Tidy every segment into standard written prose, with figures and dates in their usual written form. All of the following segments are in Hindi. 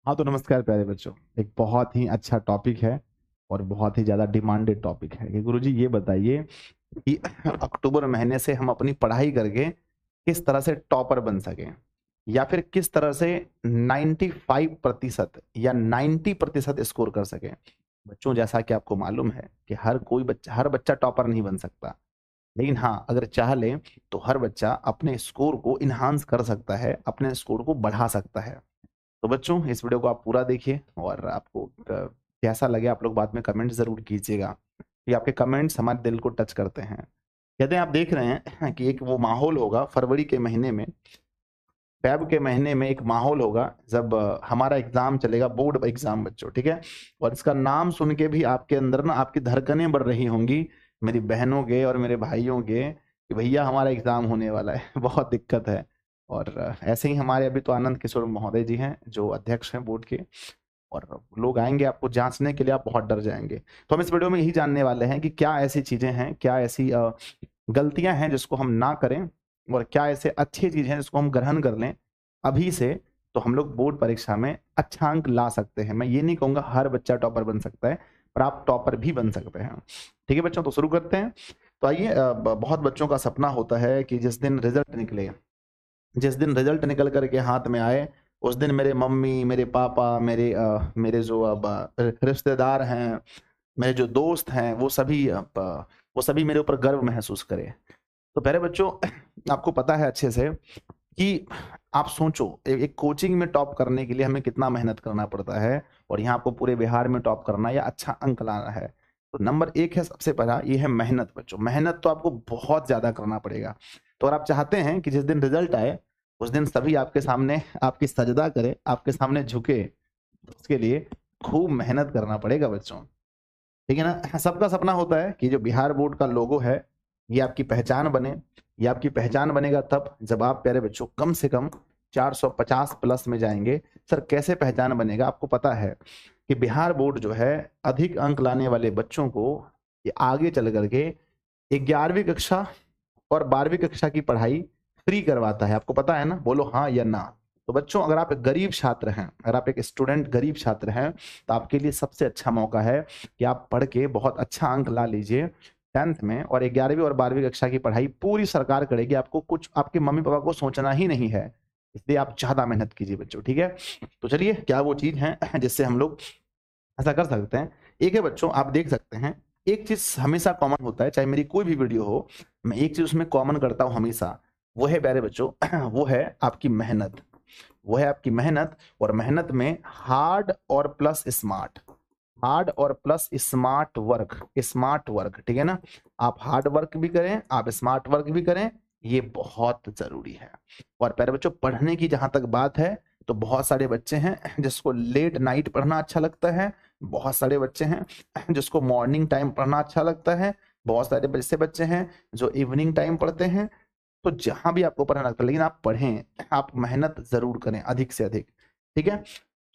हाँ, तो नमस्कार प्यारे बच्चों। एक बहुत ही अच्छा टॉपिक है और बहुत ही ज़्यादा डिमांडेड टॉपिक है कि गुरुजी ये बताइए कि अक्टूबर महीने से हम अपनी पढ़ाई करके किस तरह से टॉपर बन सकें या फिर किस तरह से 95% या 90% स्कोर कर सकें। बच्चों, जैसा कि आपको मालूम है कि हर बच्चा टॉपर नहीं बन सकता, लेकिन हाँ, अगर चाह ले तो हर बच्चा अपने स्कोर को इन्हांस कर सकता है, अपने स्कोर को बढ़ा सकता है। तो बच्चों, इस वीडियो को आप पूरा देखिए और आपको कैसा लगे आप लोग बाद में कमेंट ज़रूर कीजिएगा, कि आपके कमेंट्स हमारे दिल को टच करते हैं। कहते हैं आप देख रहे हैं कि एक वो माहौल होगा फरवरी के महीने में, फ़ेब के महीने में एक माहौल होगा जब हमारा एग्ज़ाम चलेगा, बोर्ड एग्ज़ाम बच्चों, ठीक है? और इसका नाम सुन के भी आपके अंदर ना आपकी धड़कनें बढ़ रही होंगी, मेरी बहनों के और मेरे भाइयों के, कि भैया हमारा एग्ज़ाम होने वाला है। बहुत दिक्कत है। और ऐसे ही हमारे अभी तो आनंद किशोर महोदय जी हैं, जो अध्यक्ष हैं बोर्ड के, और लोग आएँगे आपको जाँचने के लिए, आप बहुत डर जाएँगे। तो हम इस वीडियो में यही जानने वाले हैं कि क्या ऐसी चीज़ें हैं, क्या ऐसी गलतियाँ हैं जिसको हम ना करें और क्या ऐसे अच्छी चीज़ हैं जिसको हम ग्रहण कर लें अभी से, तो हम लोग बोर्ड परीक्षा में अच्छा अंक ला सकते हैं। मैं ये नहीं कहूँगा हर बच्चा टॉपर बन सकता है, पर आप टॉपर भी बन सकते हैं। ठीक है बच्चों, तो शुरू करते हैं। तो आइए, बहुत बच्चों का सपना होता है कि जिस दिन रिजल्ट निकल कर के हाथ में आए, उस दिन मेरे मम्मी, मेरे पापा, मेरे जो रिश्तेदार हैं, मेरे जो दोस्त हैं, वो सभी मेरे ऊपर गर्व महसूस करें। तो प्यारे बच्चों, आपको पता है अच्छे से कि आप सोचो एक कोचिंग में टॉप करने के लिए हमें कितना मेहनत करना पड़ता है, और यहाँ आपको पूरे बिहार में टॉप करना है या अच्छा अंक लाना है। तो नंबर एक है, सबसे पहला ये है मेहनत बच्चों। मेहनत तो आपको बहुत ज़्यादा करना पड़ेगा। तो अगर आप चाहते हैं कि जिस दिन रिजल्ट आए उस दिन सभी आपके सामने आपकी सजदा करें, आपके सामने झुके, तो उसके लिए खूब मेहनत करना पड़ेगा बच्चों। ठीक है ना? सबका सपना होता है कि जो बिहार बोर्ड का लोगो है ये आपकी पहचान बने। ये आपकी पहचान बनेगा तब जब आप प्यारे बच्चों कम से कम 450 प्लस में जाएंगे। सर कैसे पहचान बनेगा? आपको पता है कि बिहार बोर्ड जो है अधिक अंक लाने वाले बच्चों को ये आगे चल करके 11वीं कक्षा और 12वीं कक्षा की पढ़ाई फ्री करवाता है। आपको पता है ना? बोलो हाँ या ना। तो बच्चों, अगर आप एक गरीब छात्र हैं, अगर आप एक स्टूडेंट गरीब छात्र हैं, तो आपके लिए सबसे अच्छा मौका है कि आप पढ़ के बहुत अच्छा अंक ला लीजिए 10th में, और 11वीं और 12वीं कक्षा की पढ़ाई पूरी सरकार करेगी। आपको कुछ आपके मम्मी पापा को सोचना ही नहीं है, इसलिए आप ज़्यादा मेहनत कीजिए बच्चों। ठीक है? तो चलिए, क्या वो चीज़ है जिससे हम लोग ऐसा कर सकते हैं? एक है बच्चों, आप देख सकते हैं, एक चीज़ हमेशा कॉमन होता है, चाहे मेरी कोई भी वीडियो हो, मैं एक चीज़ उसमें कॉमन करता हूँ हमेशा, वो है प्यारे बच्चों वो है आपकी मेहनत। वो है आपकी मेहनत, और मेहनत में हार्ड और प्लस स्मार्ट, हार्ड और plus smart work, smart work, ठीक है ना? आप हार्ड वर्क भी करें, आप स्मार्ट वर्क भी करें, ये बहुत जरूरी है। और प्यारे बच्चों, पढ़ने की जहां तक बात है, तो बहुत सारे बच्चे हैं जिसको लेट नाइट पढ़ना अच्छा लगता है, बहुत सारे बच्चे हैं जिसको मॉर्निंग टाइम पढ़ना अच्छा लगता है, बहुत सारे ऐसे बच्चे हैं जो इवनिंग टाइम पढ़ते हैं। तो जहां भी आपको पढ़ना लगता है, लेकिन आप पढ़ें, आप मेहनत जरूर करें अधिक से अधिक। ठीक है?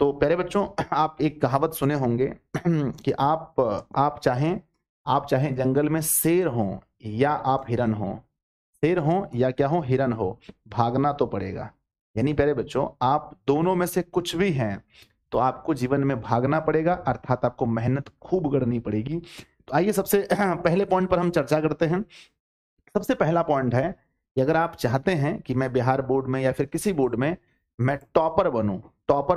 तो प्यारे बच्चों, आप एक कहावत सुने होंगे कि आप चाहें जंगल में शेर हो या आप हिरन हो, शेर हो या क्या हो, हिरन हो, भागना तो पड़ेगा। यानी प्यारे बच्चों, आप दोनों में से कुछ भी हैं, तो आपको जीवन में भागना पड़ेगा, अर्थात आपको मेहनत खूब करनी पड़ेगी। तो आइए सबसे पहले पॉइंट पर हम चर्चा करते हैं। सबसे पहला पॉइंट है कि अगर आप चाहते हैं कि मैं बिहार बोर्ड में या फिर किसी बोर्ड में मैं टॉपर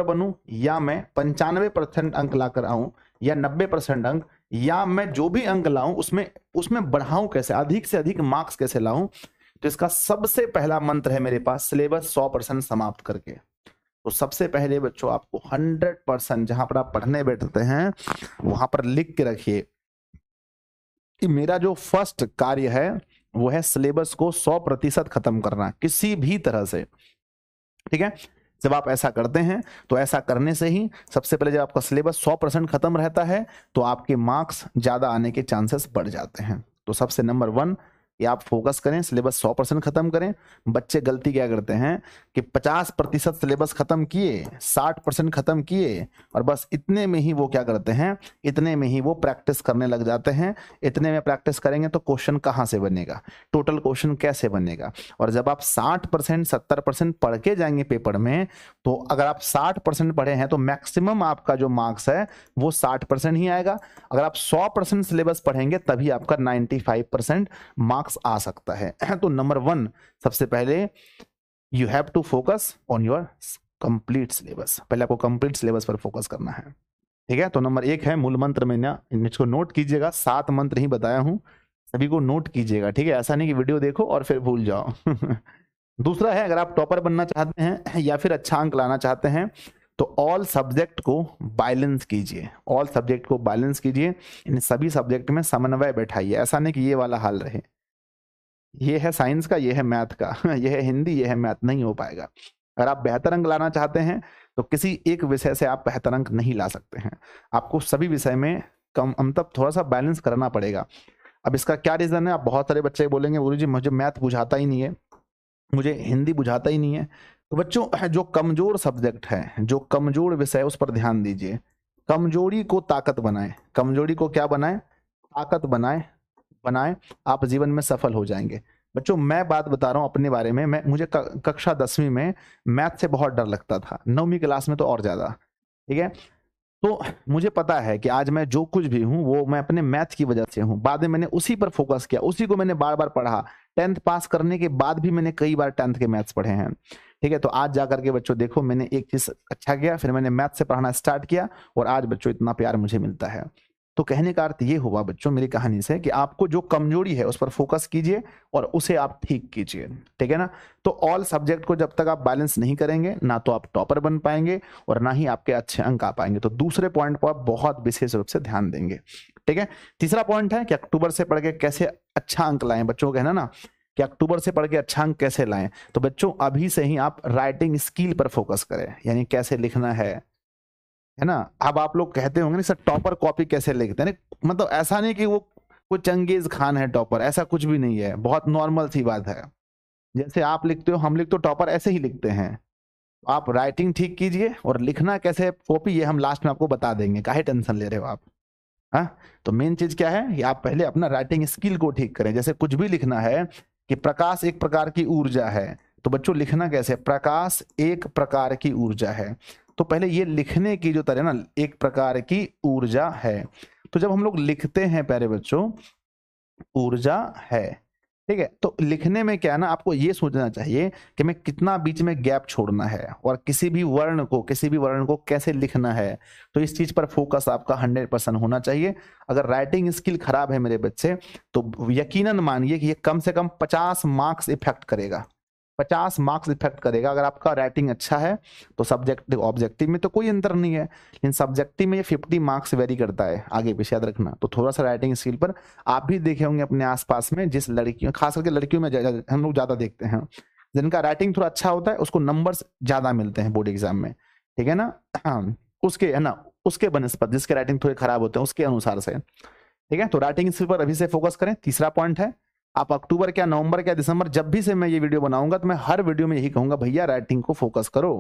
बनूं, या मैं 95% अंक ला कर आऊं, या 90% अंक, या मैं जो भी अंक लाऊं उसमें उसमें बढ़ाऊं कैसे, अधिक से अधिक मार्क्स कैसे लाऊं, तो इसका सबसे पहला मंत्र है मेरे पास, सिलेबस 100% समाप्त करके। तो सबसे पहले बच्चों, आपको 100% जहां पर आप पढ़ने बैठते हैं वहां पर लिख के रखिए कि मेरा जो फर्स्ट कार्य है वो है सिलेबस को 100% खत्म करना किसी भी तरह से। ठीक है? जब आप ऐसा करते हैं, तो ऐसा करने से ही सबसे पहले जब आपका सिलेबस 100% खत्म रहता है, तो आपके मार्क्स ज्यादा आने के चांसेस बढ़ जाते हैं। तो सबसे नंबर 1 कि आप फोकस करें, सिलेबस 100% खत्म करें। बच्चे गलती क्या करते हैं कि 50% सिलेबस खत्म किए, 60% खत्म किए और बस इतने में ही वो क्या करते हैं, इतने में ही वो प्रैक्टिस करने लग जाते हैं। इतने में प्रैक्टिस करेंगे तो क्वेश्चन कहाँ से बनेगा, टोटल क्वेश्चन कैसे बनेगा। और जब आप 60% 70% पढ़ के जाएंगे पेपर में, तो अगर आप 60% पढ़े हैं तो मैक्सिमम आपका जो मार्क्स है वो 60% ही आएगा। अगर आप 100% सिलेबस पढ़ेंगे तभी आपका 95% मार्क्स आ सकता है। तो नंबर 1 सबसे पहले you have to focus on your complete syllabus. पहले आपको कंप्लीट सिलेबस पर फोकस करना है, ठीक है। तो नंबर 1 है मूल मंत्र में ना, इसको नोट कीजिएगा, 7 मंत्र ही बताया हूं, सभी को नोट कीजिएगा, ठीक है। ऐसा नहीं कि वीडियो देखो और फिर भूल जाओ। दूसरा है, अगर आप टॉपर बनना चाहते हैं या फिर अच्छा अंक लाना चाहते हैं तो ऑल सब्जेक्ट को बैलेंस कीजिए, ऑल सब्जेक्ट को बैलेंस कीजिए, इन सभी सब्जेक्ट में समन्वय बैठाइए। ऐसा नहीं कि ये वाला हाल रहे, ये है साइंस का, ये है मैथ का, ये है हिंदी, ये है मैथ, नहीं हो पाएगा। अगर आप बेहतर अंक लाना चाहते हैं तो किसी एक विषय से आप बेहतर अंक नहीं ला सकते हैं, आपको सभी विषय में कम मतलब थोड़ा सा बैलेंस करना पड़ेगा। अब इसका क्या रीजन है, आप बहुत सारे बच्चे बोलेंगे गुरुजी मुझे मैथ बुझाता ही नहीं है, मुझे हिंदी बुझाता ही नहीं है। तो बच्चों जो कमजोर सब्जेक्ट है, जो कमजोर विषय, उस पर ध्यान दीजिए। कमजोरी को ताकत बनाए, कमजोरी को क्या बनाए, ताकत बनाए, बनाए, आप जीवन में सफल हो जाएंगे। बच्चों मैं बात बता रहा हूं अपने बारे में, मुझे कक्षा 10वीं में मैथ से बहुत डर लगता था, 9वीं क्लास में तो और ज्यादा, ठीक है। तो मुझे पता है कि आज मैं जो कुछ भी हूं वो मैं अपने मैथ की वजह से हूं। बाद में मैंने उसी पर फोकस किया, उसी को मैंने बार बार पढ़ा। 10th पास करने के बाद भी मैंने कई बार 10th के मैथ्स पढ़े हैं, ठीक है। तो आज जाकर के बच्चों देखो मैंने एक चीज अच्छा किया, फिर मैंने मैथ से पढ़ना स्टार्ट किया और आज बच्चों इतना प्यार मुझे मिलता है। तो कहने का अर्थ ये हुआ बच्चों मेरी कहानी से कि आपको जो कमजोरी है उस पर फोकस कीजिए और उसे आप ठीक कीजिए, ठीक है ना। तो ऑल सब्जेक्ट को जब तक आप बैलेंस नहीं करेंगे ना तो आप टॉपर बन पाएंगे और ना ही आपके अच्छे अंक आ पाएंगे। तो दूसरे पॉइंट पर आप बहुत विशेष रूप से ध्यान देंगे, ठीक है। तीसरा पॉइंट है कि अक्टूबर से पढ़ के कैसे अच्छा अंक लाएं। बच्चों को कहना ना कि अक्टूबर से पढ़ के अच्छा अंक कैसे लाएं, तो बच्चों अभी से ही आप राइटिंग स्किल पर फोकस करें, यानी कैसे लिखना है ना। अब आप लोग कहते होंगे सर टॉपर कॉपी कैसे लिखते हैं, मतलब ऐसा नहीं कि वो कोई चंगेज खान है टॉपर, ऐसा कुछ भी नहीं है, बहुत नॉर्मल सी बात है। जैसे आप लिखते हो हम लिखते हो, टॉपर ऐसे ही लिखते हैं। आप राइटिंग ठीक कीजिए और लिखना कैसे कॉपी ये हम लास्ट में आपको बता देंगे, काहे टेंशन ले रहे हो आप। हाँ, तो मेन चीज क्या है कि आप पहले अपना राइटिंग स्किल को ठीक करें। जैसे कुछ भी लिखना है कि प्रकाश एक प्रकार की ऊर्जा है, तो बच्चों लिखना कैसे, प्रकाश एक प्रकार की ऊर्जा है। तो पहले ये लिखने की जो तरह ना, एक प्रकार की ऊर्जा है। तो जब हम लोग लिखते हैं प्यारे बच्चों, ऊर्जा है, ठीक है। तो लिखने में क्या है ना, आपको ये सोचना चाहिए कि मैं कितना बीच में गैप छोड़ना है और किसी भी वर्ण को कैसे लिखना है। तो इस चीज पर फोकस आपका 100% होना चाहिए। अगर राइटिंग स्किल खराब है मेरे बच्चे तो यकीनन मानिए कि ये कम से कम 50 मार्क्स इफेक्ट करेगा, 50 मार्क्स इफेक्ट करेगा। अगर आपका राइटिंग अच्छा है तो सब्जेक्टिव ऑब्जेक्टिव में तो कोई अंतर नहीं है, लेकिन सब्जेक्टिव में ये 50 मार्क्स वेरी करता है आगे पीछे, याद रखना। तो थोड़ा सा राइटिंग स्किल पर आप भी देखे होंगे अपने आसपास में, जिस लड़कियों, खास करके लड़कियों में हम लोग ज्यादा देखते हैं, जिनका राइटिंग थोड़ा अच्छा होता है उसको नंबर्स ज्यादा मिलते हैं बोर्ड एग्जाम में, ठीक है ना। हाँ, उसके है ना, उसके बनस्पत जिसके राइटिंग थोड़े खराब होते हैं उसके अनुसार से, ठीक है। तो राइटिंग स्किल पर अभी से फोकस करें। तीसरा पॉइंट है, आप अक्टूबर क्या, नवंबर क्या, दिसंबर, जब भी से मैं ये वीडियो बनाऊंगा तो मैं हर वीडियो में यही कहूंगा भैया राइटिंग को फोकस करो।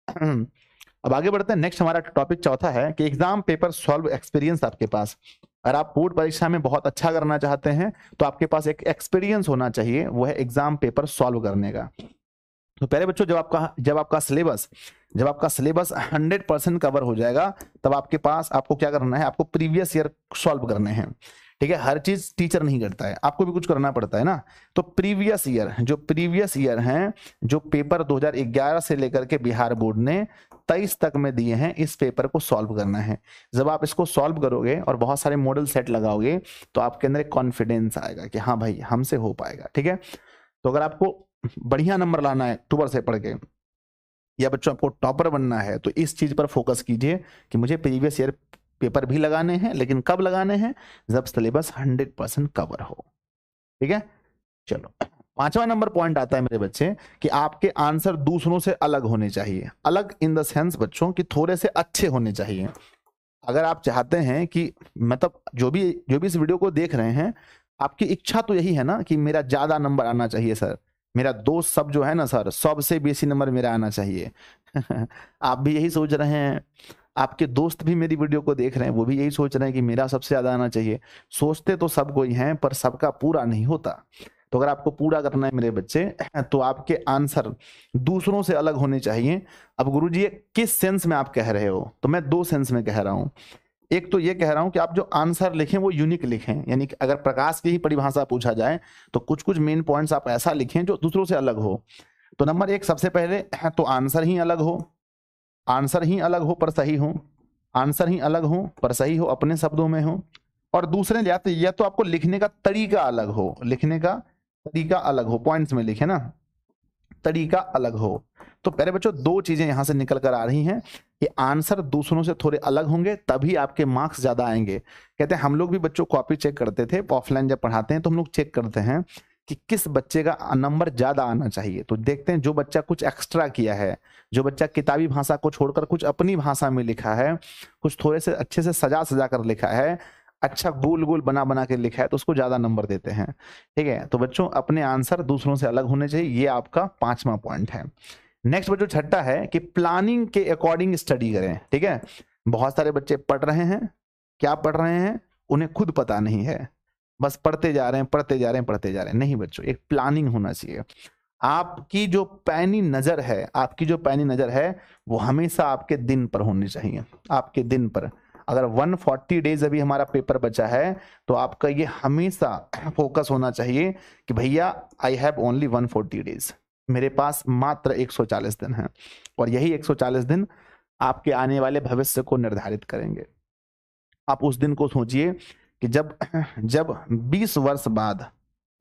अब आगे बढ़ते हैं। नेक्स्ट हमारा टॉपिक चौथा है कि एग्जाम पेपर सॉल्व एक्सपीरियंस आपके पास। अगर आप बोर्ड परीक्षा में बहुत अच्छा करना चाहते हैं तो आपके पास एक एक्सपीरियंस होना चाहिए, वो है एग्जाम पेपर सॉल्व करने का। तो पहले बच्चों जब आपका सिलेबस 100% कवर हो जाएगा तब आपके पास, आपको क्या करना है, आपको प्रीवियस ईयर सॉल्व करने हैं, ठीक है। हर चीज टीचर नहीं करता है, आपको भी कुछ करना पड़ता है ना। तो प्रीवियस ईयर हैं, जो पेपर 2011 से लेकर के बिहार बोर्ड ने 23 तक में दिए हैं, इस पेपर को सॉल्व करना है। जब आप इसको सॉल्व करोगे और बहुत सारे मॉडल सेट लगाओगे तो आपके अंदर एक कॉन्फिडेंस आएगा कि हाँ भाई हमसे हो पाएगा, ठीक है। तो अगर आपको बढ़िया नंबर लाना है अक्टूबर से पढ़ के, या बच्चों आपको टॉपर बनना है, तो इस चीज पर फोकस कीजिए कि मुझे प्रीवियस ईयर पेपर भी लगाने हैं, लेकिन कब लगाने हैं, जब सिलेबस 100% कवर हो, ठीक है। चलो, 5वां नंबर पॉइंट आता है मेरे बच्चे कि आपके आंसर दूसरों से अलग होने चाहिए। अलग इन द सेंस बच्चों कि थोड़े से अच्छे होने चाहिए। अगर आप चाहते हैं कि मतलब जो भी इस वीडियो को देख रहे हैं आपकी इच्छा तो यही है ना कि मेरा ज्यादा नंबर आना चाहिए सर, मेरा दोस्त सब जो है ना सर, सबसे बेसी नंबर मेरा आना चाहिए। आप भी यही सोच रहे हैं, आपके दोस्त भी मेरी वीडियो को देख रहे हैं, वो भी यही सोच रहे हैं कि मेरा सबसे ज्यादा आना चाहिए। सोचते तो सब कोई हैं, पर सबका पूरा नहीं होता। तो अगर आपको पूरा करना है मेरे बच्चे, तो आपके आंसर दूसरों से अलग होने चाहिए। अब गुरुजी ये किस सेंस में आप कह रहे हो? तो मैं दो सेंस में कह रहा हूं। एक तो ये कह रहा हूं कि आप जो आंसर लिखें वो यूनिक लिखें, यानी कि अगर प्रकाश की ही परिभाषा पूछा जाए तो कुछ कुछ मेन पॉइंट्स आप ऐसा लिखें जो दूसरों से अलग हो। तो नंबर एक, सबसे पहले तो आंसर ही अलग हो, आंसर ही अलग हो पर सही हो, आंसर ही अलग हो पर सही हो, अपने शब्दों में हो। और दूसरे या तो आपको लिखने का तरीका अलग हो, लिखने का तरीका अलग हो, पॉइंट्स में लिखे ना, तरीका अलग हो। तो पहले बच्चों दो चीजें यहां से निकल कर आ रही हैं कि आंसर दूसरों से थोड़े अलग होंगे तभी आपके मार्क्स ज्यादा आएंगे। कहते हैं हम लोग भी बच्चों कॉपी चेक करते थे ऑफलाइन जब पढ़ाते हैं, तो हम लोग चेक करते हैं कि किस बच्चे का नंबर ज्यादा आना चाहिए। तो देखते हैं जो बच्चा कुछ एक्स्ट्रा किया है, जो बच्चा किताबी भाषा को छोड़कर कुछ अपनी भाषा में लिखा है, कुछ थोड़े से अच्छे से सजा सजा कर लिखा है, अच्छा गोल गोल बना बना के लिखा है, तो उसको ज्यादा नंबर देते हैं। ठीक है, तो बच्चों अपने आंसर दूसरों से अलग होने चाहिए, ये आपका 5वां पॉइंट है। नेक्स्ट बच्चों छठा है कि प्लानिंग के अकॉर्डिंग स्टडी करें। ठीक है, बहुत सारे बच्चे पढ़ रहे हैं, क्या पढ़ रहे हैं उन्हें खुद पता नहीं है, बस पढ़ते जा रहे हैं पढ़ते जा रहे हैं पढ़ते जा रहे हैं। नहीं बच्चों, एक प्लानिंग होना चाहिए। आपकी जो पैनी नजर है, आपकी जो पैनी नजर है वो हमेशा आपके दिन पर होनी चाहिए, आपके दिन पर। अगर 140 डेज अभी हमारा पेपर बचा है तो आपका ये हमेशा फोकस होना चाहिए कि भैया आई हैव ओनली 140 डेज, मेरे पास मात्र 140 दिन है, और यही 140 दिन आपके आने वाले भविष्य को निर्धारित करेंगे। आप उस दिन को सोचिए कि जब जब 20 वर्ष बाद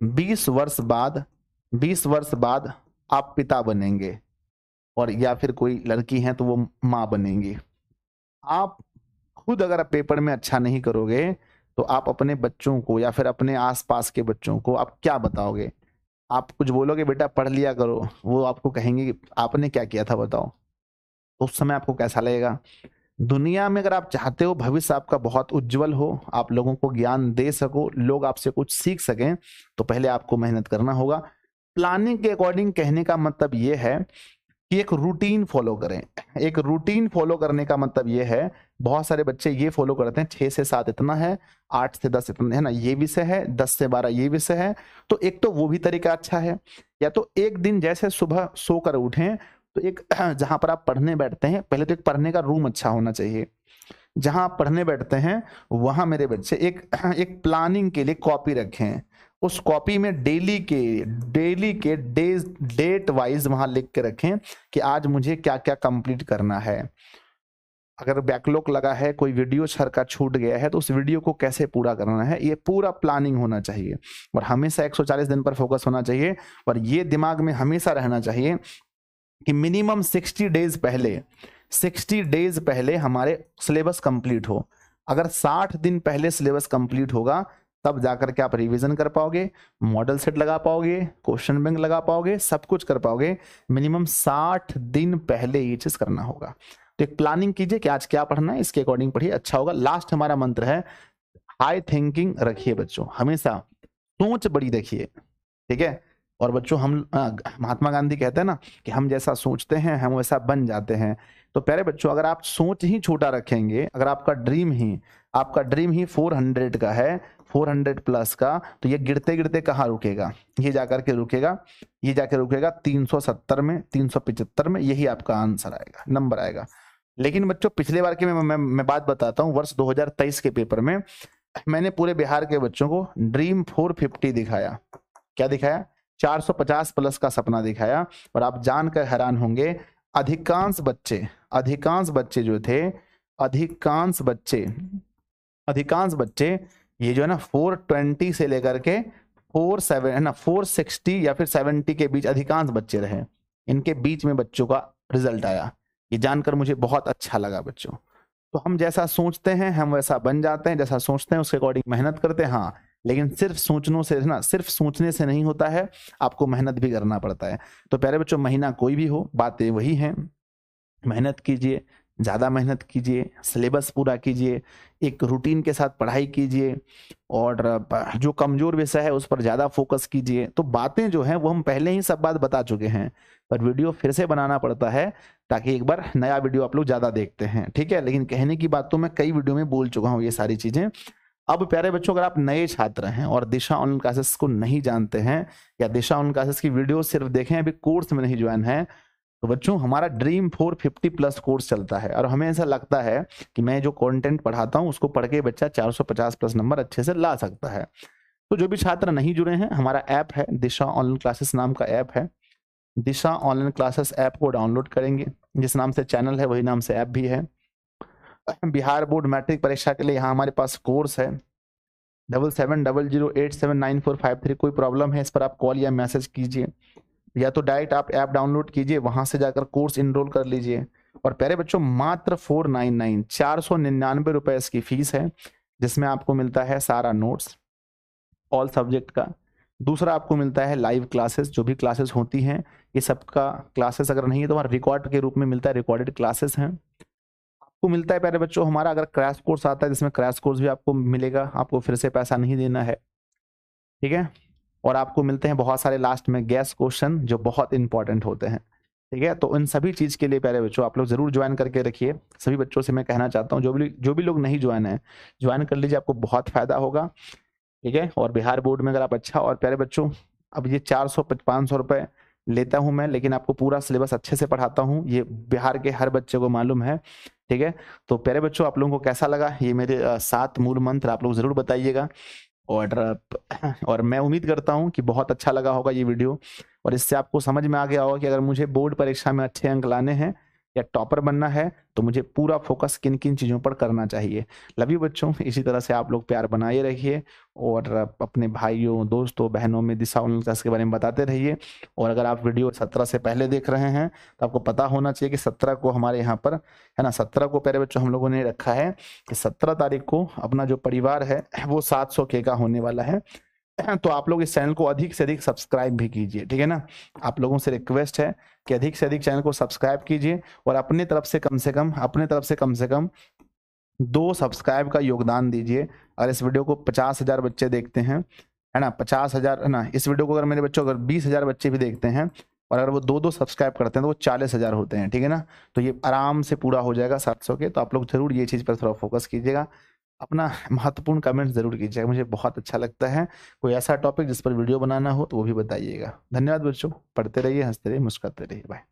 20 वर्ष बाद 20 वर्ष बाद आप पिता बनेंगे, और या फिर कोई लड़की है तो वो माँ बनेंगी। आप खुद अगर पेपर में अच्छा नहीं करोगे तो आप अपने बच्चों को या फिर अपने आसपास के बच्चों को आप क्या बताओगे? आप कुछ बोलोगे बेटा पढ़ लिया करो, वो आपको कहेंगे कि आपने क्या किया था बताओ, तो उस समय आपको कैसा लगेगा? दुनिया में अगर आप चाहते हो भविष्य आपका बहुत उज्जवल हो, आप लोगों को ज्ञान दे सको, लोग आपसे कुछ सीख सकें, तो पहले आपको मेहनत करना होगा। प्लानिंग के अकॉर्डिंग कहने का मतलब ये है कि एक रूटीन फॉलो करें। एक रूटीन फॉलो करने का मतलब ये है, बहुत सारे बच्चे ये फॉलो करते हैं 6 से 7 इतना है, 8 से 10 इतना है ना, ये विषय है, 10 से 12 ये विषय है। तो एक तो वो भी तरीका अच्छा है, या तो एक दिन जैसे सुबह सोकर उठें तो एक जहां पर आप पढ़ने बैठते हैं, पहले तो एक पढ़ने का रूम अच्छा होना चाहिए। जहां आप पढ़ने बैठते हैं वहां मेरे बच्चे एक प्लानिंग के लिए कॉपी रखें। उस कॉपी में डेली के डेट वाइज वहां लिख के रखें कि आज मुझे क्या क्या कंप्लीट करना है। अगर बैकलॉग लगा है, कोई वीडियो सर का छूट गया है, तो उस वीडियो को कैसे पूरा करना है, ये पूरा प्लानिंग होना चाहिए। और हमेशा 140 दिन पर फोकस होना चाहिए, और ये दिमाग में हमेशा रहना चाहिए कि मिनिमम 60 डेज पहले हमारे सिलेबस कंप्लीट हो। अगर 60 दिन पहले सिलेबस कंप्लीट होगा तब जाकर के आप रिवीजन कर पाओगे, मॉडल सेट लगा पाओगे, क्वेश्चन बैंक लगा पाओगे, सब कुछ कर पाओगे। मिनिमम 60 दिन पहले ये चीज करना होगा। तो एक प्लानिंग कीजिए कि आज क्या पढ़ना है, इसके अकॉर्डिंग पढ़िए, अच्छा होगा। लास्ट हमारा मंत्र है हाई थिंकिंग रखिए बच्चों, हमेशा सोच बड़ी रखिए। ठीक है, और बच्चों हम महात्मा गांधी कहते हैं ना कि हम जैसा सोचते हैं हम वैसा बन जाते हैं। तो प्यारे बच्चों, अगर आप सोच ही छोटा रखेंगे, अगर आपका ड्रीम ही 400 का है, 400 प्लस का, तो ये गिरते गिरते कहाँ रुकेगा? ये जाकर रुकेगा 370 में, 375 में, यही आपका आंसर आएगा, नंबर आएगा। लेकिन बच्चों पिछले बार की मैं बात बताता हूँ, वर्ष 2023 के पेपर में मैंने पूरे बिहार के बच्चों को ड्रीम 450 दिखाया। क्या दिखाया? 450 प्लस का सपना दिखाया। और आप जानकर हैरान होंगे, अधिकांश बच्चे जो थे, अधिकांश बच्चे ये जो है ना 420 से लेकर के 460 या फिर 70 के बीच अधिकांश बच्चे रहे। इनके बीच में बच्चों का रिजल्ट आया, ये जानकर मुझे बहुत अच्छा लगा बच्चों। तो हम जैसा सोचते हैं हम वैसा बन जाते हैं, जैसा सोचते हैं उसके अकॉर्डिंग मेहनत करते हैं। हाँ, लेकिन सिर्फ सोचने से नहीं होता है, आपको मेहनत भी करना पड़ता है। तो प्यारे बच्चों, महीना कोई भी हो, बातें वही हैं, मेहनत कीजिए, ज़्यादा मेहनत कीजिए, सिलेबस पूरा कीजिए, एक रूटीन के साथ पढ़ाई कीजिए और जो कमज़ोर विषय है उस पर ज़्यादा फोकस कीजिए। तो बातें जो हैं वो हम पहले ही सब बात बता चुके हैं, पर वीडियो फिर से बनाना पड़ता है ताकि एक बार नया वीडियो आप लोग ज़्यादा देखते हैं, ठीक है? लेकिन कहने की बात तो मैं कई वीडियो में बोल चुका हूँ ये सारी चीज़ें। अब प्यारे बच्चों, अगर आप नए छात्र हैं और दिशा ऑनलाइन क्लासेस को नहीं जानते हैं या दिशा ऑनलाइन क्लासेस की वीडियो सिर्फ देखें, अभी कोर्स में नहीं ज्वाइन है, तो बच्चों हमारा ड्रीम 450+ कोर्स चलता है और हमें ऐसा लगता है कि मैं जो कंटेंट पढ़ाता हूं उसको पढ़ के बच्चा 450+ नंबर अच्छे से ला सकता है। तो जो भी छात्र नहीं जुड़े हैं, हमारा ऐप है दिशा ऑनलाइन क्लासेस नाम का ऐप है। दिशा ऑनलाइन क्लासेस ऐप को डाउनलोड करेंगे, जिस नाम से चैनल है वही नाम से ऐप भी है। बिहार बोर्ड मैट्रिक परीक्षा के लिए यहाँ हमारे पास कोर्स है 7700879453। कोई प्रॉब्लम है इस पर आप कॉल या मैसेज कीजिए, या तो डायरेक्ट आप ऐप डाउनलोड कीजिए, वहां से जाकर कोर्स इनरोल कर लीजिए। और प्यारे बच्चों, मात्र 499 499 रुपए इसकी फीस है, जिसमें आपको मिलता है सारा नोट्स ऑल सब्जेक्ट का। दूसरा आपको मिलता है लाइव क्लासेस, जो भी क्लासेस होती हैं ये सबका क्लासेस अगर नहीं है तो हमारा रिकॉर्ड के रूप में मिलता है, रिकॉर्डेड क्लासेस हैं। आपको मिलता है प्यारे बच्चों हमारा अगर क्रैश कोर्स आता है, जिसमें क्रैश कोर्स भी आपको मिलेगा, आपको फिर से पैसा नहीं देना है, ठीक है? और आपको मिलते हैं बहुत सारे लास्ट में गैस क्वेश्चन जो बहुत इंपॉर्टेंट होते हैं, ठीक है? तो इन सभी चीज़ के लिए प्यारे बच्चों आप लोग जरूर ज्वाइन करके रखिए। सभी बच्चों से मैं कहना चाहता हूँ, जो भी लोग नहीं ज्वाइन है, ज्वाइन कर लीजिए, आपको बहुत फायदा होगा, ठीक है? और बिहार बोर्ड में अगर आप अच्छा, और प्यारे बच्चों अब ये 400-500 रुपए लेता हूं मैं, लेकिन आपको पूरा सिलेबस अच्छे से पढ़ाता हूं, ये बिहार के हर बच्चे को मालूम है, ठीक है? तो प्यारे बच्चों, आप लोगों को कैसा लगा ये मेरे 7 मूल मंत्र, आप लोग जरूर बताइएगा। और मैं उम्मीद करता हूं कि बहुत अच्छा लगा होगा ये वीडियो, और इससे आपको समझ में आ गया होगा कि अगर मुझे बोर्ड परीक्षा में अच्छे अंक लाने हैं या टॉपर बनना है तो मुझे पूरा फोकस किन किन चीज़ों पर करना चाहिए। लव यू बच्चों, इसी तरह से आप लोग प्यार बनाए रहिए और अपने भाइयों, दोस्तों, बहनों में दिशा ऑनलाइन क्लास के बारे में बताते रहिए। और अगर आप वीडियो 17 से पहले देख रहे हैं तो आपको पता होना चाहिए कि 17 को हमारे यहाँ पर है ना, 17 को प्यारे बच्चों हम लोगों ने रखा है कि 17 तारीख को अपना जो परिवार है वो 700 के का होने वाला है। तो आप लोग इस चैनल को अधिक से अधिक सब्सक्राइब भी कीजिए, ठीक है ना? आप लोगों से रिक्वेस्ट है कि अधिक से अधिक चैनल को सब्सक्राइब कीजिए और अपने तरफ से कम से कम 2 सब्सक्राइब का योगदान दीजिए। और इस वीडियो को 50,000 बच्चे देखते हैं, है ना, 50,000 है ना, इस वीडियो को अगर मेरे बच्चों अगर 20,000 बच्चे भी देखते हैं और अगर वो 2-2 सब्सक्राइब करते हैं तो वो 40,000 होते हैं, ठीक है ना? तो ये आराम से पूरा हो जाएगा 700 के। तो आप लोग जरूर ये चीज़ पर थोड़ा फोकस कीजिएगा, अपना महत्वपूर्ण कमेंट जरूर कीजिएगा, मुझे बहुत अच्छा लगता है। कोई ऐसा टॉपिक जिस पर वीडियो बनाना हो तो वो भी बताइएगा। धन्यवाद बच्चों, पढ़ते रहिए, हंसते रहिए, मुस्कुराते रहिए, बाय।